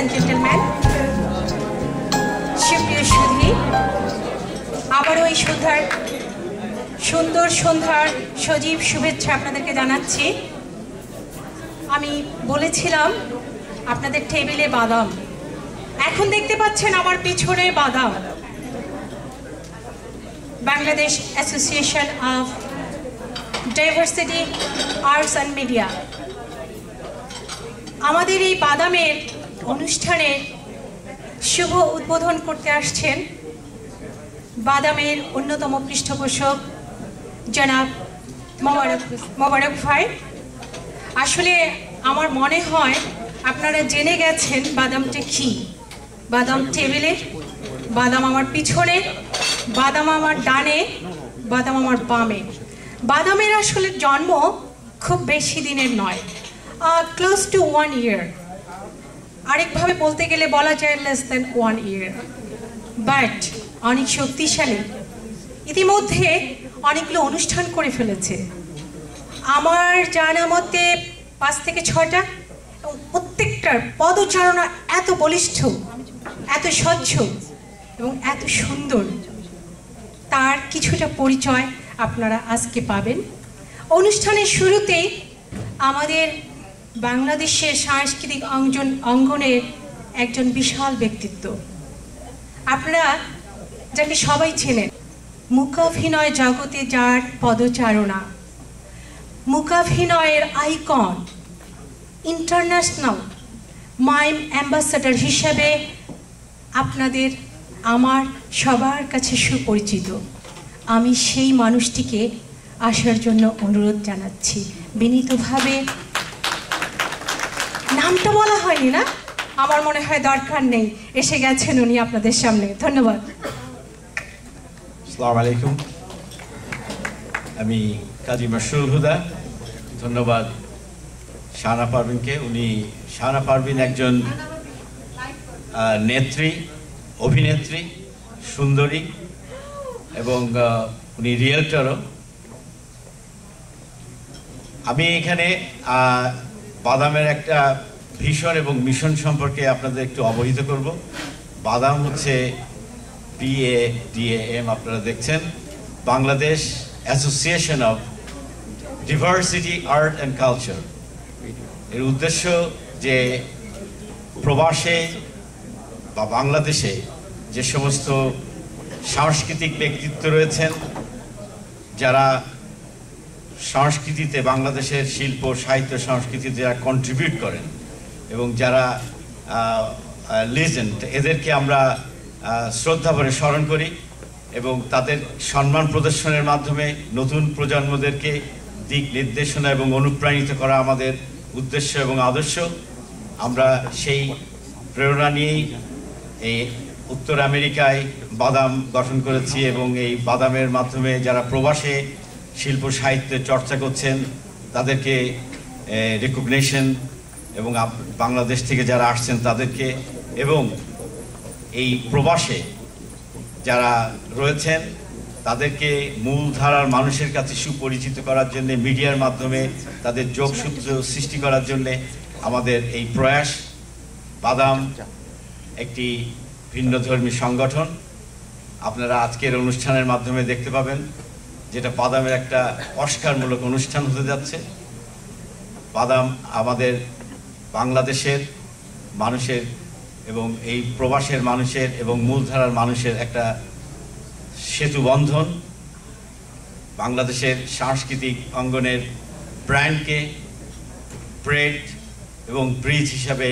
and gentlemen, সুপ্রিয় সুধী, আবারও এই সুন্দর সন্ধ্যার সজীব শুভেচ্ছা আপনাদেরকে জানাচ্ছি। আমি বলেছিলাম আপনাদের টেবিলে বাদাম, এখন দেখতে পাচ্ছেন আমার পিছনে বাদাম। Bangladesh association of diversity arts and media আমাদের এই বাদামের অনুষ্ঠানে শুভ উদ্বোধন করতে আসছেন বাদামের অন্যতম পৃষ্ঠপোষক জনাব মোবারক ভাই। আসলে আমার মনে হয় আপনারা জেনে গেছেন বাদামটা কি। বাদাম টেবিলে, বাদাম আমার পিছনে, বাদাম আমার ডানে, বাদাম আমার বামে। বাদামের আসলে জন্ম খুব বেশি দিনের নয়, ক্লোজ টু 1 year। আরেকভাবে বলতে গেলে বলা যায় less than 1 year, বাট অনেক শক্তিশালী। ইতিমধ্যে অনেকগুলো অনুষ্ঠান করে ফেলেছে, আমার জানা মতে 5 থেকে 6টা, এবং প্রত্যেকটার পদচারণা এত বলিষ্ঠ, এত স্বচ্ছ এবং এত সুন্দর, তার কিছুটা পরিচয় আপনারা আজকে পাবেন। অনুষ্ঠানের শুরুতেই আমাদের বাংলাদেশের সাংস্কৃতিক অঙ্গনের একজন বিশাল ব্যক্তিত্ব, আপনারা যাকে সবাই চেনেন, মূকাভিনয় জগতে যার পদচারণা, মূকাভিনয়ের আইকন, ইন্টারন্যাশনাল মাইম অ্যাম্বাসাডার হিসেবে আপনাদের আমার সবার কাছে সুপরিচিত। আমি সেই মানুষটিকে আসার জন্য অনুরোধ জানাচ্ছি বিনীতভাবে। নামটা বলা হয়নি না, আমার মনে হয় দরকার নেই, এসে গেছেন উনি আপনাদের সামনে। ধন্যবাদ। আসসালামু আলাইকুম, আমি কাজী মাশরুল হুদা। ধন্যবাদ শাহানা পারভিনকে। শাহানা পারভিন একজন নেত্রী, অভিনেত্রী, সুন্দরী এবং উনি রিয়েলটরও। আমি এখানে বাদামের একটা ভিশন এবং মিশন সম্পর্কে আপনাদের একটু অবহিত করব। বাদাম হচ্ছে BADAM, আপনারা দেখছেন, Bangladesh association of diversity art and culture. এর উদ্দেশ্য যে প্রবাসে বা বাংলাদেশে যে সমস্ত সাংস্কৃতিক ব্যক্তিত্ব রয়েছেন, যারা সংস্কৃতিতে, বাংলাদেশের শিল্প সাহিত্য সংস্কৃতিতে যারা কন্ট্রিবিউট করেন এবং যারা লিজেন্ড, এদেরকে আমরা শ্রদ্ধা ভরে স্মরণ করি এবং তাদের সম্মান প্রদর্শনের মাধ্যমে নতুন প্রজন্মদেরকে দিক নির্দেশনা এবং অনুপ্রাণিত করা আমাদের উদ্দেশ্য এবং আদর্শ। আমরা সেই প্রেরণা নিয়েই এই উত্তর আমেরিকায় বাদাম গঠন করেছি এবং এই বাদামের মাধ্যমে যারা প্রবাসে শিল্প সাহিত্যে চর্চা করছেন তাদেরকে রেকগনিশন, এবং বাংলাদেশ থেকে যারা আসছেন তাদেরকে, এবং এই প্রবাসে যারা রয়েছেন তাদেরকে মূলধারার মানুষের কাছে সুপরিচিত করার জন্য, মিডিয়ার মাধ্যমে তাদের যোগসূত্র সৃষ্টি করার জন্যে আমাদের এই প্রয়াস। বাদাম একটি ভিন্নধর্মী সংগঠন, আপনারা আজকের অনুষ্ঠানের মাধ্যমে দেখতে পাবেন, যেটা বাদামের একটা অস্কারমূলক অনুষ্ঠান হতে যাচ্ছে। বাদাম আমাদের বাংলাদেশের মানুষের এবং এই প্রবাসের মানুষের এবং মূলধারার মানুষের একটা সেতু বন্ধন, বাংলাদেশের সাংস্কৃতিক অঙ্গনের ব্র্যান্ডকে ব্রেড এবং ব্রিজ হিসাবে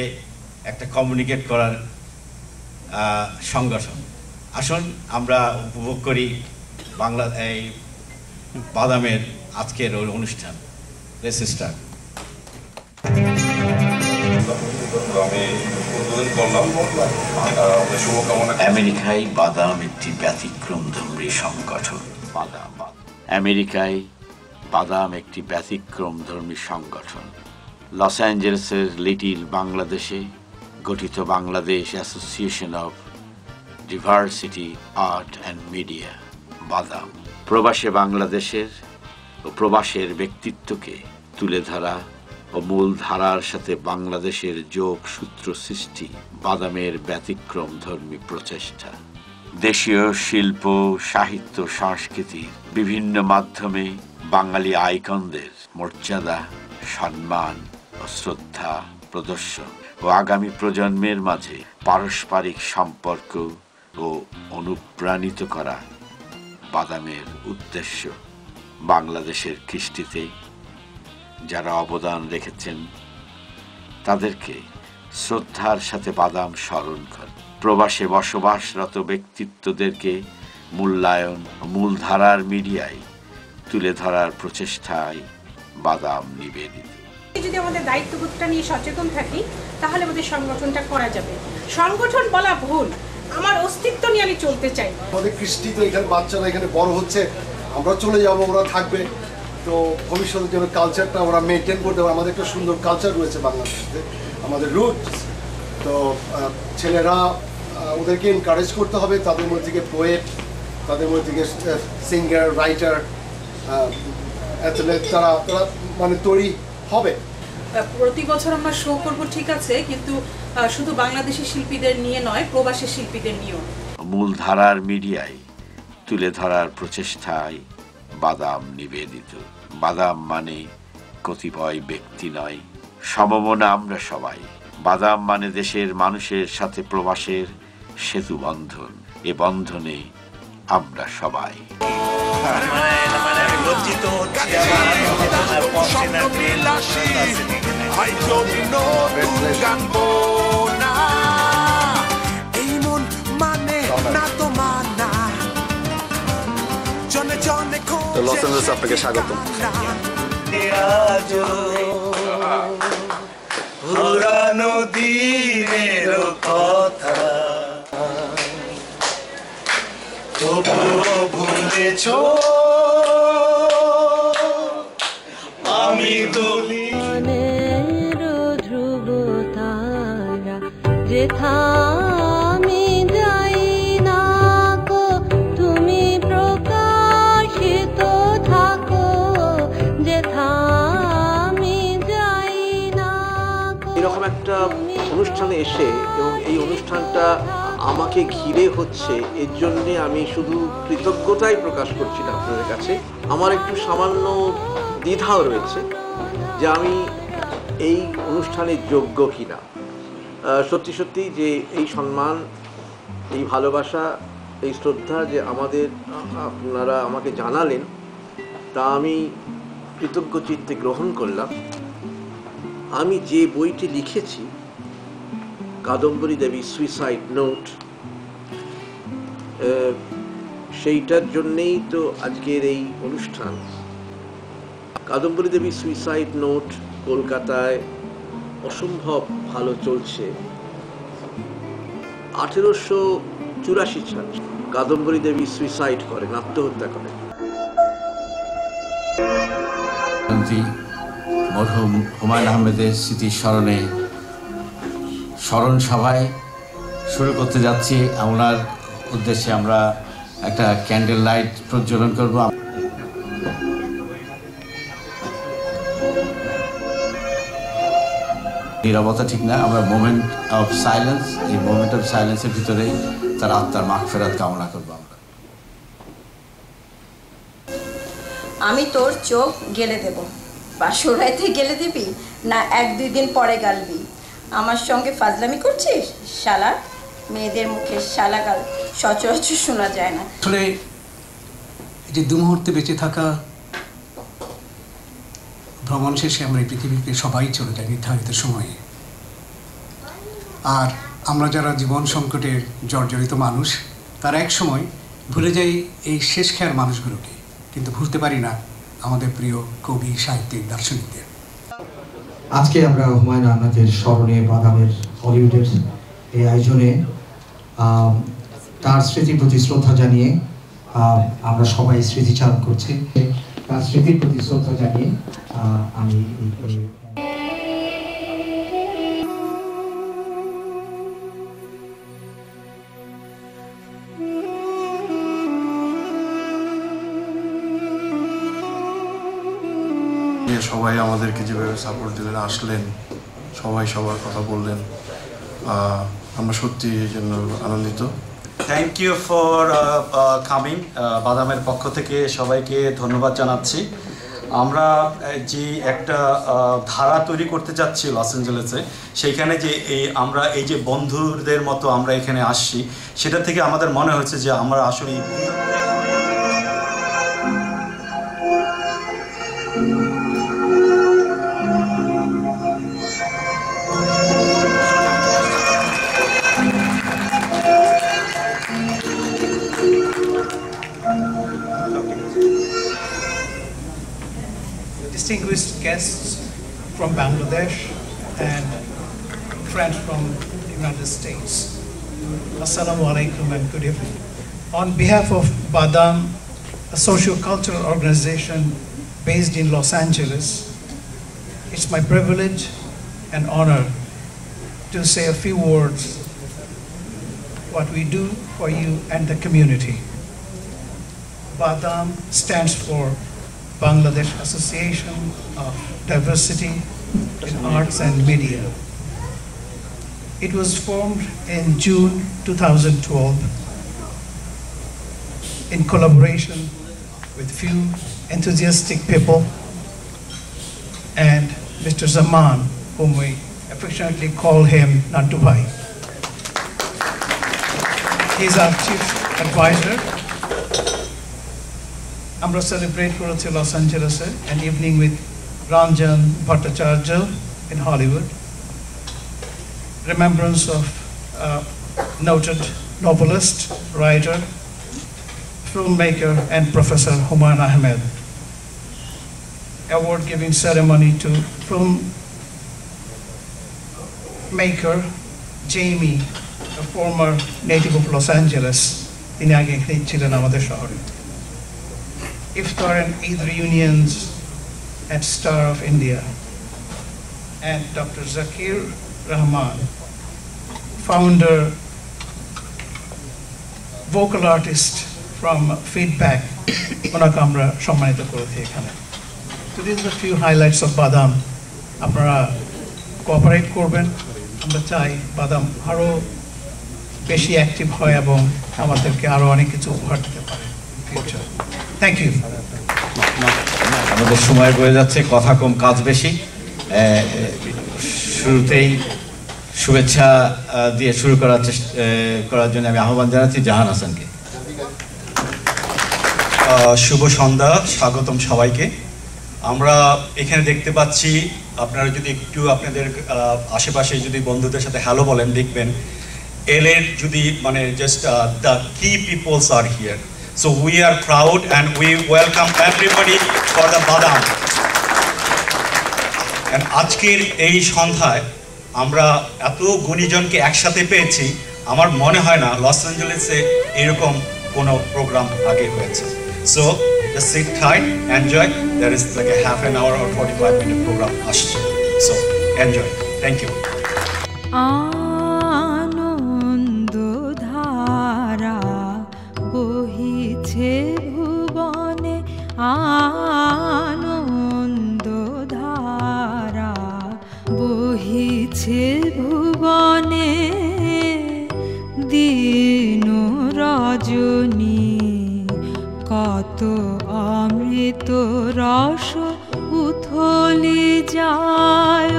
একটা কমিউনিকেট করার সংগঠন। আসুন আমরা উপভোগ করি এই বাদামের আজকের অনুষ্ঠান। Let's start. আমেরিকায় বাদাম একটি ব্যতিক্রমধর্মী সংগঠন। আমেরিকায় বাদাম একটি ব্যতিক্রমধর্মী সংগঠন। লস অ্যাঞ্জেলেসের লিটিল বাংলাদেশে গঠিত Bangladesh association of diversity art and media বাদাম প্রবাসে বাংলাদেশের ও প্রবাসের ব্যক্তিত্বকে তুলে ধরা ও ও মূল ধারার সাথে বাংলাদেশের যোগসূত্র সৃষ্টি বাদামের ব্যতিক্রমধর্মী প্রচেষ্টা। দেশীয় শিল্প, সাহিত্য, সংস্কৃতির বিভিন্ন মাধ্যমে বাঙালি আইকনদের মর্যাদা, সম্মান ও শ্রদ্ধা প্রদর্শন ও আগামী প্রজন্মের মাঝে পারস্পরিক সম্পর্ক ও অনুপ্রাণিত করা বাদামের উদ্দেশ্য। বাংলাদেশের কৃষ্টিতে যারা অবদান রেখেছেন তাদেরকে শ্রদ্ধার সাথে বাদাম স্মরণ করে প্রবাসে বসবাসরত ব্যক্তিত্বদেরকে মূল্যায়ন ও মূলধারার মিডিয়ায় তুলে ধরার প্রচেষ্টায় বাদাম নিবেদিত। যদি আমাদের দায়িত্ববোধটা নিয়ে সচেতন থাকি তাহলে আমাদের সংগঠনটা করা যাবে। সংগঠন বলা ভুল, আমার অস্তিত্ব নিয়ে আমি চলতে চাই। আমাদের কৃষ্টি তো এখানে বাচ্চারা এখানে বড় হচ্ছে, আমরা চলে যাব, ওরা থাকবে, তো ভবিষ্যতের জন্য কালচারটা ওরা মেনটেন করতে হবে। আমাদের একটা সুন্দর কালচার রয়েছে বাংলাদেশে, আমাদের রুটস। তো ছেলেরা ওদেরকে এনকারেজ করতে হবে, তাদের মধ্যে থেকে পোয়েট, তাদের মধ্যে থেকে সিঙ্গার, রাইটার, অ্যাথলেট, তারা মানে তৈরি হবে। প্রতি বছর আমরা শো করব, ঠিক আছে, কিন্তু শুধু বাংলাদেশি শিল্পীদের নিয়ে নয়, প্রবাসী শিল্পীদের নিয়েও। মূলধারার মিডিয়ায় তুলে ধরার প্রচেষ্টায় বাদাম নিবেদিত। বাদাম মানে কতিপয় ব্যক্তি নয়, সমমনা আমরা সবাই। বাদাম মানে দেশের মানুষের সাথে প্রবাসের সেতু বন্ধন। এ বন্ধনে আমরা সবাই। লস অ্যাঞ্জেলেস আপনাকে স্বাগতম। পুরানো দিনের কথা তবুও ভুলেছ, আমি মনের ধ্রুব তারা যেথা আমি যাই না গো, তুমি প্রকাশিত থাকো যেথা আমি যাই না গো। এরকম একটা অনুষ্ঠানে এসে এবং এই অনুষ্ঠানটা আমাকে ঘিরে হচ্ছে, এর জন্যে আমি শুধু কৃতজ্ঞতাই প্রকাশ করছি না আপনাদের কাছে। আমার একটু সামান্য দ্বিধাও রয়েছে যে আমি এই অনুষ্ঠানের যোগ্য কিনা। সত্যি সত্যি যে এই সম্মান, এই ভালোবাসা, এই শ্রদ্ধা যে আপনারা আমাকে জানালেন, তা আমি কৃতজ্ঞ চিত্তে গ্রহণ করলাম। আমি যে বইটি লিখেছি, কাদম্বরী দেবী সুইসাইড নোট, সেইটার জন্যেই তো আজকের এই অনুষ্ঠান। কাদম্বরী দেবী সুইসাইড নোট কলকাতায় অসম্ভব ভালো চলছে। 1884 সাল কাদম্বরী দেবী সুইসাইড করেন, আত্মহত্যা করেন। মরহুম হুমায়ুন আহমেদের স্মৃতির স্মরণে স্মরণ সভায় শুরু করতে যাচ্ছি। ওনার উদ্দেশ্যে আমরা একটা ক্যান্ডেল লাইট প্রজ্বলন করব। নীরবতা ঠিক না, আমরা মোমেন্ট অফ সাইলেন্স, এই মোমেন্ট অফ সাইলেন্সের ভিতরেই তার আত্মার মাগফিরাত কামনা করবো আমরা। আমি তোর চোখ গেলে দেব, বাসরাইতে গেলে দিবি না 1-2 দিন পরে গালবি? আমার সঙ্গে ফাজলামি করছিস শালা? মেয়েদের মুখে শালা গাল সচরাচর শোনা যায় না। আসলে যে দু মুহূর্তে বেঁচে থাকা, ভ্রমণ শেষে আমরা এই পৃথিবীতে সবাই চলে যাই নির্ধারিত সময়ে। আর আমরা যারা জীবন সংকটের জর্জরিত মানুষ, তারা এক সময় ভুলে যাই এই শেষ খেয়ার মানুষগুলোকে, কিন্তু ভুলতে পারি না আমাদের প্রিয় কবি, সাহিত্যিক, দার্শনিকদের। আজকে আমরা হুমায়ুন আহমেদের স্মরণে বাদামের হলিউডের এই আয়োজনে তার স্মৃতির প্রতি শ্রদ্ধা জানিয়ে আমরা সবাই স্মৃতিচারণ করছি। তার স্মৃতির প্রতি শ্রদ্ধা জানিয়ে আমি সবাই সবাই আমাদেরকে যেভাবে সাপোর্ট দিলেন, আসলেন, সবাই সবার কথা বললেন, আমরা সত্যি এই জন্য আনন্দিত। Thank you for coming. বাদামের পক্ষ থেকে সবাইকে ধন্যবাদ জানাচ্ছি। আমরা যে একটা ধারা তৈরি করতে যাচ্ছি লস অ্যাঞ্জেলেসে, সেইখানে যে আমরা এই যে বন্ধুদের মতো আমরা এখানে আসছি, সেটা থেকে আমাদের মনে হচ্ছে যে আমরা আসলে distinguished guests from Bangladesh and friends from the United States. Assalamu alaikum and good evening. On behalf of Badam, a socio-cultural organization based in Los Angeles, it's my privilege and honor to say a few words what we do for you and the community. Badam stands for Bangladesh Association of Diversity in Arts and Media. It was formed in June 2012 in collaboration with few enthusiastic people and Mr. Zaman, whom we affectionately call him Nantu Bhai. He is our chief advisor. আমরা celebrate করেছি loss অ্যাঞ্জেলেসে an evening with Ranjan Bhattacharya in Hollywood. Remembrance of noted novelist, writer, filmmaker and Professor Humayun Ahmed. Award-giving ceremony to filmmaker Jamie, a former native of Los Angeles. তিনি আগে এখানেই ছিলেন আমাদের শহরে। Iftar and Eid reunions at Star of India, and Dr. Zakir Rahman, founder, vocal artist from Feedback, ওনাকে আমরা সম্মানিত করেছি এখানে। So these are a few highlights of Badam. আপনারা কোঅপারেট করবেন, আমরা চাই বাদাম আরও বেশি অ্যাক্টিভ হয় এবং আমাদেরকে আরও অনেক কিছু উপহার দিতে পারে ফিউচার। Thank you. আমাদের সময় বয়ে যাচ্ছে, কথা কম কাজ বেশি। শুরুতেই শুভেচ্ছা দিয়ে শুরু করার জন্য আমি আহ্বান জানাচ্ছি জাহান হাসানকে। শুভ সন্ধ্যা, স্বাগতম সবাইকে। আমরা এখানে দেখতে পাচ্ছি, আপনারা যদি একটু আপনাদের আশেপাশে যদি বন্ধুদের সাথে হ্যালো বলেন, দেখবেন এলের যদি মানে জাস্ট দ্য কি people's R here. So we are proud and we welcome everybody for the Badam. And আজকের এই সন্ধ্যায় আমরা এত গুণীজনকে একসাথে পেয়েছি, আমার মনে হয় না লস অ্যাঞ্জেলেসে এরকম কোনো প্রোগ্রাম আগে হয়েছে। So just sit tight, enjoy. There is like a half an hour or 45-minute program আসছে। So enjoy. Thank you. বহিছে ভুবনে আনন্দ ধারা, বহিছে ভুবনে দিন রজনী, কত অমৃত রস উথলি যায়